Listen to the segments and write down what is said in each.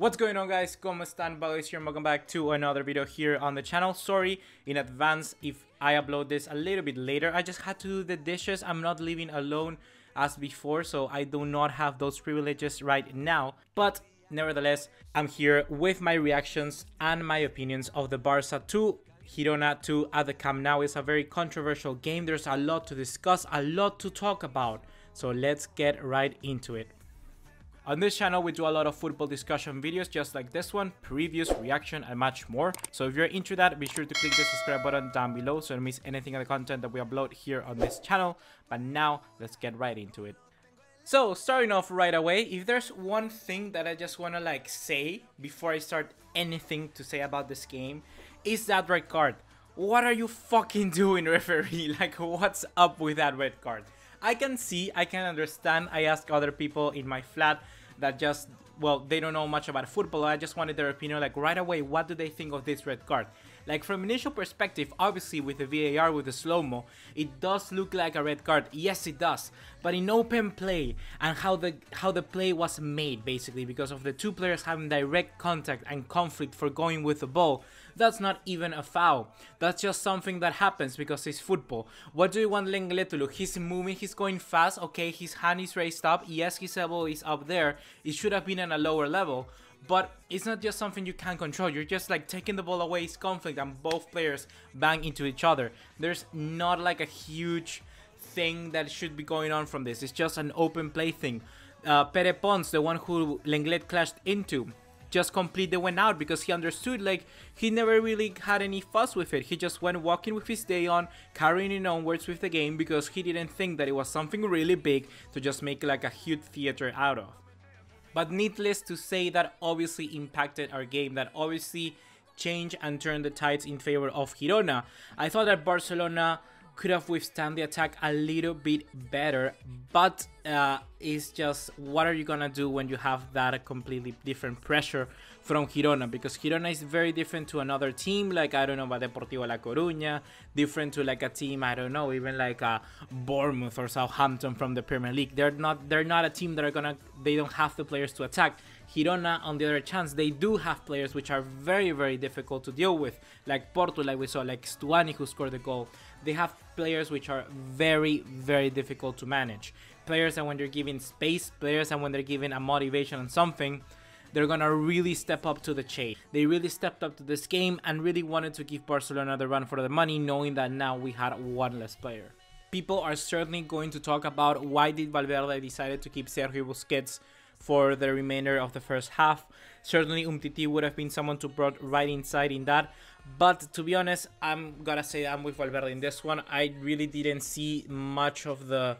What's going on, guys? ¿Cómo están? BugaLuis here, and welcome back to another video here on the channel. Sorry in advance if I upload this a little bit later. I just had to do the dishes. I'm not living alone as before, so I do not have those privileges right now. But nevertheless, I'm here with my reactions and my opinions of the Barca 2 Girona 2 at the Camp Nou. It's a very controversial game. There's a lot to discuss, a lot to talk about. So let's get right into it. On this channel, we do a lot of football discussion videos just like this one, previews, reaction, and much more. So if you're into that, be sure to click the subscribe button down below so you don't miss anything of the content that we upload here on this channel. But now, let's get right into it. So, starting off right away, if there's one thing that I just want to say before I start anything to say about this game, is that red card. What are you fucking doing, referee? What's up with that red card? I can see, I can understand. I ask other people in my flat that just, well, they don't know much about football. I just wanted their opinion, right away, what do they think of this red card? From initial perspective, obviously with the VAR, with the slow-mo, it does look like a red card. Yes, it does. But in open play and how the play was made, basically, because of the two players having direct contact and conflict for going with the ball, that's not even a foul. That's just something that happens because it's football. What do you want Lenglet to look? He's moving, he's going fast, okay, his hand is raised up, yes, his elbow is up there, it should have been at a lower level. But it's not just something you can control. You're just taking the ball away, it's conflict, and both players bang into each other. There's not a huge thing that should be going on from this. It's just an open play thing. Pere Pons, the one who Lenglet clashed into, just completely went out because he understood he never really had any fuss with it. He just went walking with his day on, carrying it onwards with the game because he didn't think that it was something really big to just make a huge theater out of. But needless to say, that obviously impacted our game, that obviously changed and turned the tides in favor of Girona. I thought that Barcelona could have withstood the attack a little bit better, but it's just, what are you gonna do when you have that completely different pressure from Girona? Because Girona is very different to another team, I don't know, about Deportivo La Coruña, different to a team, I don't know, even a Bournemouth or Southampton from the Premier League. They're not a team that they don't have the players to attack. Girona, on the other chance, they do have players which are very, very difficult to deal with, like Porto, like we saw, like Stuani, who scored the goal. They have players which are very, very difficult to manage. Players that when they're given space, players that when they're given a motivation on something, they're gonna really step up to the chase. They really stepped up to this game and really wanted to give Barcelona the run for the money, knowing that now we had one less player. People are certainly going to talk about why did Valverde decided to keep Sergio Busquets for the remainder of the first half. Certainly Umtiti would have been someone to brought right inside in that, but to be honest, I'm gonna say I'm with Valverde in this one. I really didn't see much of the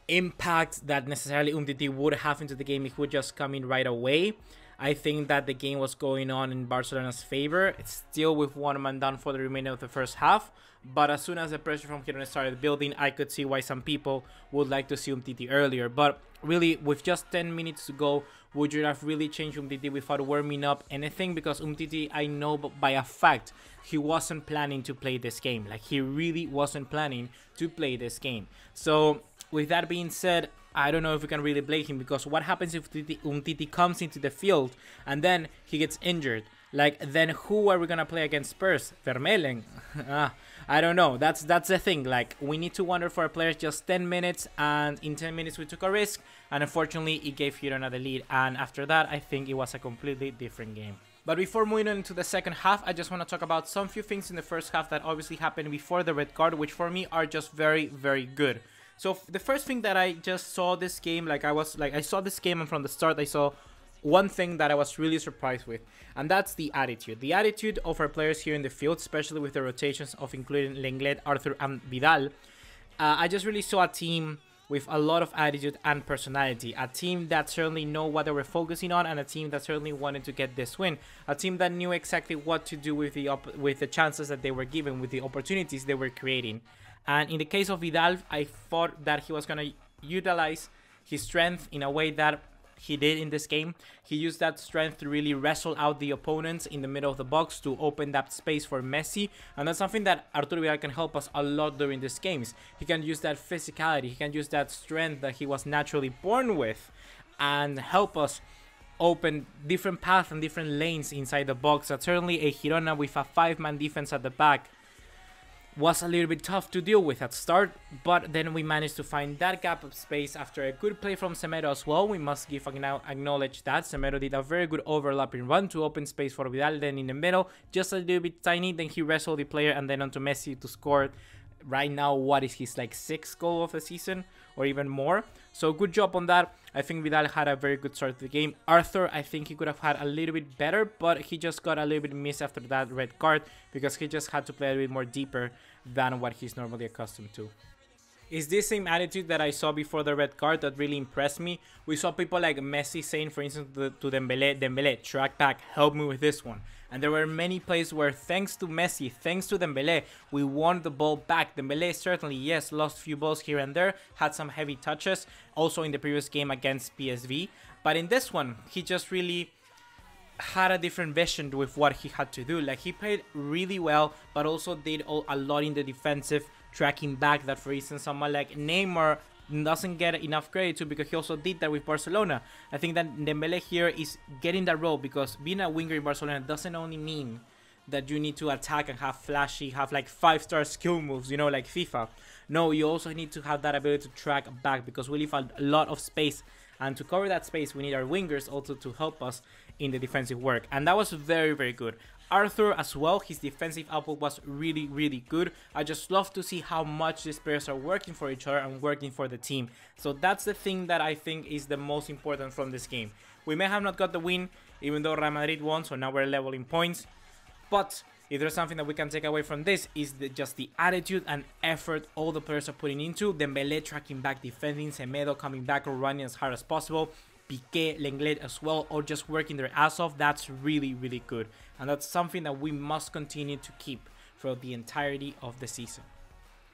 impact that necessarily Umtiti would have into the game if he would just come in right away. I think that the game was going on in Barcelona's favor. It's still with one man down for the remainder of the first half, but as soon as the pressure from Girona started building, I could see why some people would like to see Umtiti earlier. But really, with just 10 minutes to go, would you have really changed Umtiti without warming up anything? Because Umtiti, I know by a fact, he wasn't planning to play this game. He really wasn't planning to play this game. So with that being said, I don't know if we can really blame him, because what happens if Umtiti comes into the field and then he gets injured? Then who are we gonna play against Spurs? Vermeulen? I don't know. That's the thing. We need to wonder for our players just 10 minutes, and in 10 minutes we took a risk, and unfortunately it gave Girona the lead, and after that I think it was a completely different game. But before moving on into the second half, I just want to talk about some few things in the first half that obviously happened before the red card, which for me are just very, very good. So the first thing that I just saw this game, I saw this game, and from the start I saw one thing that I was really surprised with, and that's the attitude. The attitude of our players here in the field, especially with the rotations of including Lenglet, Arthur, and Vidal. I just really saw a team with a lot of attitude and personality. A team that certainly know what they were focusing on, and a team that certainly wanted to get this win. A team that knew exactly what to do with the chances that they were given, with the opportunities they were creating. And in the case of Vidal, I thought that he was going to utilize his strength in a way that he did in this game. He used that strength to really wrestle out the opponents in the middle of the box to open that space for Messi, and that's something that Arturo Vidal can help us a lot during these games. He can use that physicality, he can use that strength that he was naturally born with and help us open different paths and different lanes inside the box. That certainly a Girona with a 5-man defense at the back was a little bit tough to deal with at start, but then we managed to find that gap of space after a good play from Semedo as well. We must acknowledge that Semedo did a very good overlapping run to open space for Vidal, then in the middle, just a little bit tiny, then he wrestled the player and then onto Messi to score. Right now, what is his like 6th goal of the season or even more? So good job on that. I think Vidal had a very good start to the game. Arthur, I think he could have had a little bit better, but he just got a little bit missed after that red card because he just had to play a little bit more deeper than what he's normally accustomed to. Is this same attitude that I saw before the red card that really impressed me? We saw people like Messi saying, for instance, to Dembele, track back, help me with this one. And there were many plays where, thanks to Messi, thanks to Dembele, we won the ball back. Dembele certainly, yes, lost a few balls here and there, had some heavy touches, also in the previous game against PSV. But in this one, he just really had a different vision with what he had to do. Like, he played really well, but also did a lot in the defensive, tracking back that, for instance, someone like Neymar doesn't get enough credit to, because he also did that with Barcelona. I think that Dembele here is getting that role, because being a winger in Barcelona doesn't only mean that you need to attack and have flashy, have like 5-star skill moves, you know, like FIFA. No, you also need to have that ability to track back, because we leave a lot of space, and to cover that space we need our wingers also to help us in the defensive work, and that was very, very good. Arthur as well, his defensive output was really, really good. I just love to see how much these players are working for each other and working for the team. So that's the thing that I think is the most important from this game. We may have not got the win, even though Real Madrid won, so now we're leveling points. But if there's something that we can take away from this, is just the attitude and effort all the players are putting into. Dembele tracking back, defending, Semedo coming back or running as hard as possible. Piqué, Lenglet as well, or just working their ass off. That's really, really good. And that's something that we must continue to keep for the entirety of the season.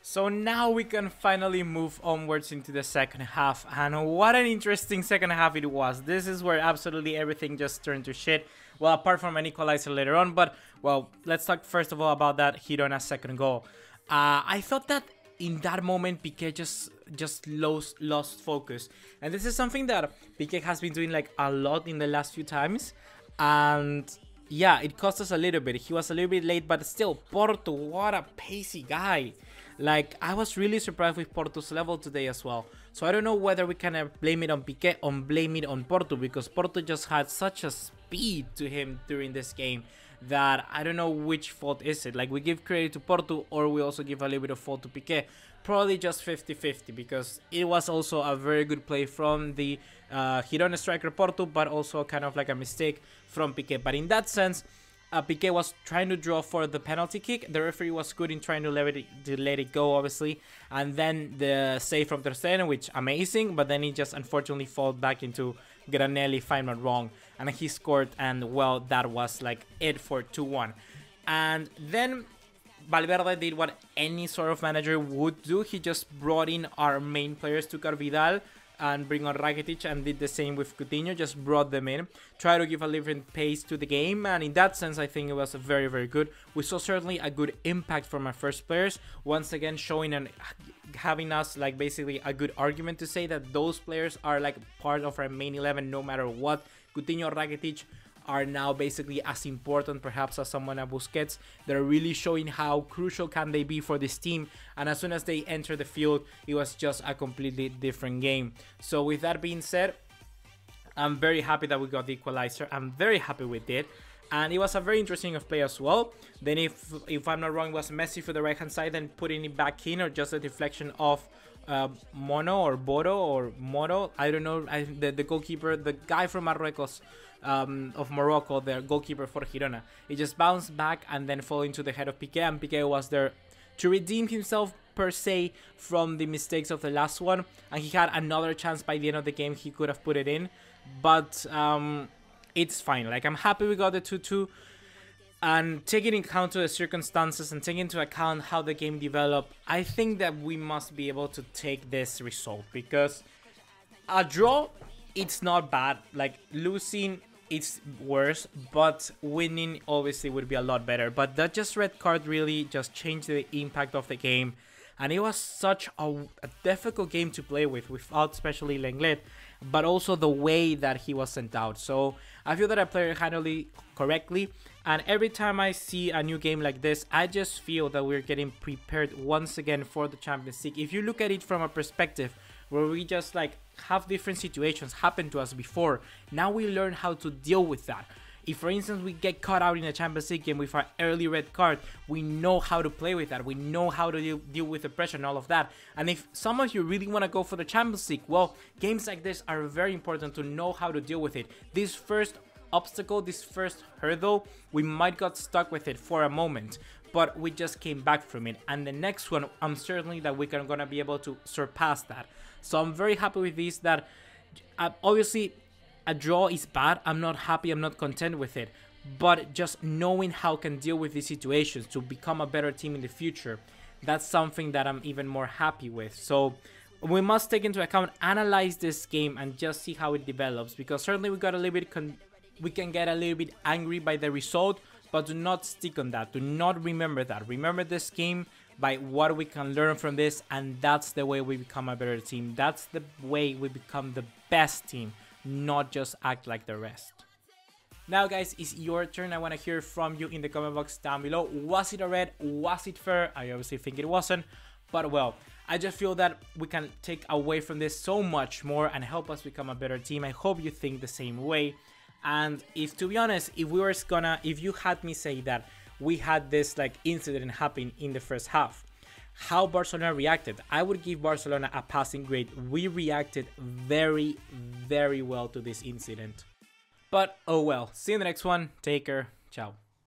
So now we can finally move onwards into the second half. And what an interesting second half it was. This is where absolutely everything just turned to shit. Well, apart from an equalizer later on. But, well, let's talk first of all about that Girona second goal. I thought that in that moment, Piqué just lost focus. And this is something that Piqué has been doing like a lot in the last few times. And yeah, it cost us a little bit. He was a little bit late, but still, Porto, what a pacey guy. Like, I was really surprised with Porto's level today as well. So I don't know whether we can blame it on Piqué or blame it on Porto, because Porto just had such a speed to him during this game that I don't know which fault is it. Like, we give credit to Porto or we also give a little bit of fault to Piqué. Probably just 50-50, because it was also a very good play from the Girona striker Porto, but also kind of like a mistake from Piqué. But in that sense, Piqué was trying to draw for the penalty kick. The referee was good in trying to let it go, obviously. And then the save from Ter Stegen, which amazing, but then he just unfortunately fell back into Granelli, if I'm not wrong. And he scored, and well, that was like it for 2-1. And then Valverde did what any sort of manager would do. He just brought in our main players, took out Vidal and bring on Rakitic, and did the same with Coutinho, just brought them in, try to give a different pace to the game, and in that sense I think it was very, very good. We saw certainly a good impact from our first players, once again showing and having us like basically a good argument to say that those players are like part of our main 11 no matter what. Coutinho, Rakitic are now basically as important perhaps as someone like Busquets. They're really showing how crucial can they be for this team, and as soon as they enter the field, it was just a completely different game. So with that being said, I'm very happy that we got the equalizer. I'm very happy with it, and it was a very interesting of play as well. Then if I'm not wrong, it was Messi for the right hand side, then putting it back in, or just a deflection of Mono or Bodo or Moro, I don't know, the goalkeeper, the guy from Marruecos, of Morocco, their goalkeeper for Girona. He just bounced back and then fall into the head of Piqué, and Piqué was there to redeem himself per se from the mistakes of the last one, and he had another chance by the end of the game. He could have put it in, but it's fine. Like, I'm happy we got the 2-2, and taking into account the circumstances and taking into account how the game developed, I think that we must be able to take this result, because a draw, it's not bad. Like, losing, it's worse, but winning obviously would be a lot better. But that just red card really just changed the impact of the game, and it was such a difficult game to play with, without especially Lenglet, but also the way that he was sent out. So I feel that I played it handled it correctly, and every time I see a new game like this, I just feel that we're getting prepared once again for the Champions League. If you look at it from a perspective where we just like have different situations happen to us before, now we learn how to deal with that. If, for instance, we get caught out in a Champions League game with our early red card, we know how to play with that. We know how to deal with the pressure and all of that. And if some of you really want to go for the Champions League, well, games like this are very important to know how to deal with it. This first obstacle, this first hurdle, we might got stuck with it for a moment, but we just came back from it. And the next one, I'm certainly that we're going to be able to surpass that. So I'm very happy with this, that obviously a draw is bad. I'm not happy, I'm not content with it, but just knowing how I can deal with these situations to become a better team in the future, that's something that I'm even more happy with. So we must take into account, analyze this game and just see how it develops, because certainly we got a little bit we can get a little bit angry by the result, but do not stick on that. Do not remember that. Remember this game by what we can learn from this, and that's the way we become a better team. That's the way we become the best team, not just act like the rest. Now guys, it's your turn. I want to hear from you in the comment box down below. Was it a red? Was it fair? I obviously think it wasn't, but well, I just feel that we can take away from this so much more and help us become a better team. I hope you think the same way. And if, to be honest, if you had me say that we had this like incident happen in the first half, how Barcelona reacted, I would give Barcelona a passing grade. We reacted very, very well to this incident. But oh well, see you in the next one. Take care. Ciao.